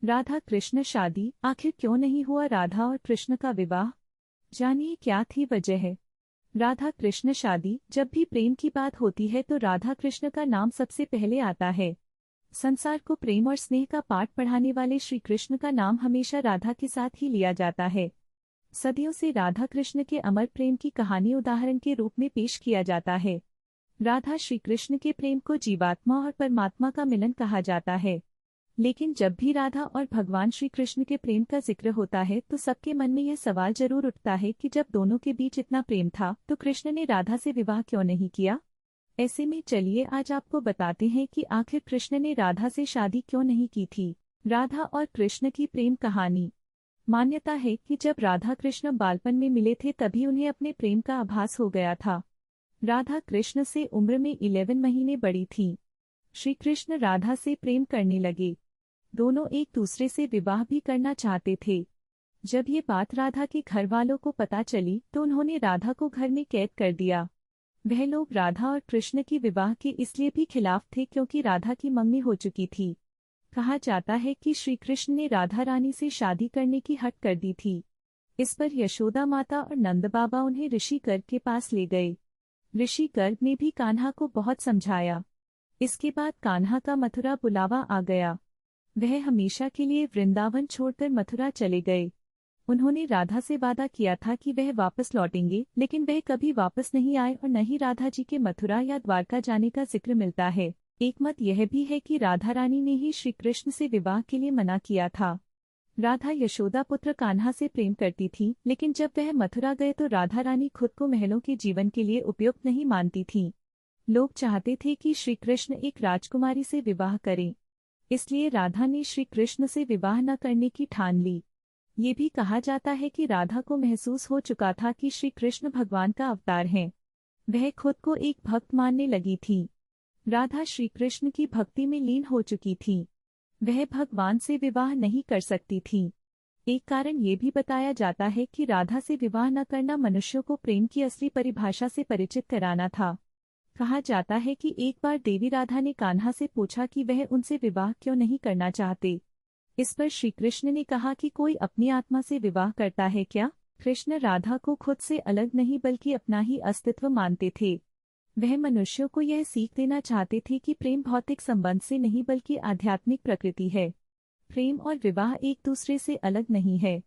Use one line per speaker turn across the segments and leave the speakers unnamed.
राधा कृष्ण शादी आखिर क्यों नहीं हुआ राधा और कृष्ण का विवाह? जानिए क्या थी वजह। राधा कृष्ण शादी। जब भी प्रेम की बात होती है तो राधा कृष्ण का नाम सबसे पहले आता है। संसार को प्रेम और स्नेह का पाठ पढ़ाने वाले श्री कृष्ण का नाम हमेशा राधा के साथ ही लिया जाता है। सदियों से राधा कृष्ण के अमर प्रेम की कहानी उदाहरण के रूप में पेश किया जाता है। राधा श्री कृष्ण के प्रेम को जीवात्मा और परमात्मा का मिलन कहा जाता है। लेकिन जब भी राधा और भगवान श्री कृष्ण के प्रेम का जिक्र होता है तो सबके मन में यह सवाल जरूर उठता है कि जब दोनों के बीच इतना प्रेम था तो कृष्ण ने राधा से विवाह क्यों नहीं किया। ऐसे में चलिए आज आपको बताते हैं कि आखिर कृष्ण ने राधा से शादी क्यों नहीं की थी। राधा और कृष्ण की प्रेम कहानी। मान्यता है कि जब राधा कृष्ण बालपन में मिले थे तभी उन्हें अपने प्रेम का आभास हो गया था। राधा कृष्ण से उम्र में 11 महीने बड़ी थी। श्री कृष्ण राधा से प्रेम करने लगे। दोनों एक दूसरे से विवाह भी करना चाहते थे। जब ये बात राधा के घर वालों को पता चली तो उन्होंने राधा को घर में कैद कर दिया। वह लोग राधा और कृष्ण की विवाह के इसलिए भी खिलाफ थे क्योंकि राधा की मंगनी हो चुकी थी। कहा जाता है कि श्री कृष्ण ने राधा रानी से शादी करने की हट कर दी थी। इस पर यशोदा माता और नंद बाबा उन्हें ऋषि गर्ग के पास ले गए। ऋषि गर्ग ने भी कान्हा को बहुत समझाया। इसके बाद कान्हा का मथुरा बुलावा आ गया। वह हमेशा के लिए वृंदावन छोड़कर मथुरा चले गए। उन्होंने राधा से वादा किया था कि वह वापस लौटेंगे, लेकिन वह कभी वापस नहीं आए और न ही राधा जी के मथुरा या द्वारका जाने का जिक्र मिलता है। एक मत यह भी है कि राधा रानी ने ही श्री कृष्ण से विवाह के लिए मना किया था। राधा यशोदा पुत्र कान्हा से प्रेम करती थी, लेकिन जब वह मथुरा गए तो राधा रानी खुद को महलों के जीवन के लिए उपयुक्त नहीं मानती थीं। लोग चाहते थे कि श्री कृष्ण एक राजकुमारी से विवाह करें। इसलिए राधा ने श्री कृष्ण से विवाह न करने की ठान ली। ये भी कहा जाता है कि राधा को महसूस हो चुका था कि श्री कृष्ण भगवान का अवतार हैं। वह खुद को एक भक्त मानने लगी थी। राधा श्री कृष्ण की भक्ति में लीन हो चुकी थी। वह भगवान से विवाह नहीं कर सकती थी। एक कारण ये भी बताया जाता है कि राधा से विवाह न करना मनुष्यों को प्रेम की असली परिभाषा से परिचित कराना था। कहा जाता है कि एक बार देवी राधा ने कान्हा से पूछा कि वह उनसे विवाह क्यों नहीं करना चाहते। इस पर श्री कृष्ण ने कहा कि कोई अपनी आत्मा से विवाह करता है क्या। कृष्ण राधा को खुद से अलग नहीं बल्कि अपना ही अस्तित्व मानते थे। वह मनुष्यों को यह सीख देना चाहते थे कि प्रेम भौतिक संबंध से नहीं बल्कि आध्यात्मिक प्रकृति है। प्रेम और विवाह एक दूसरे से अलग नहीं है।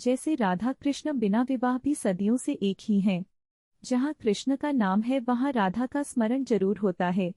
जैसे राधा कृष्ण बिना विवाह भी सदियों से एक ही हैं। जहाँ कृष्ण का नाम है वहाँ राधा का स्मरण जरूर होता है।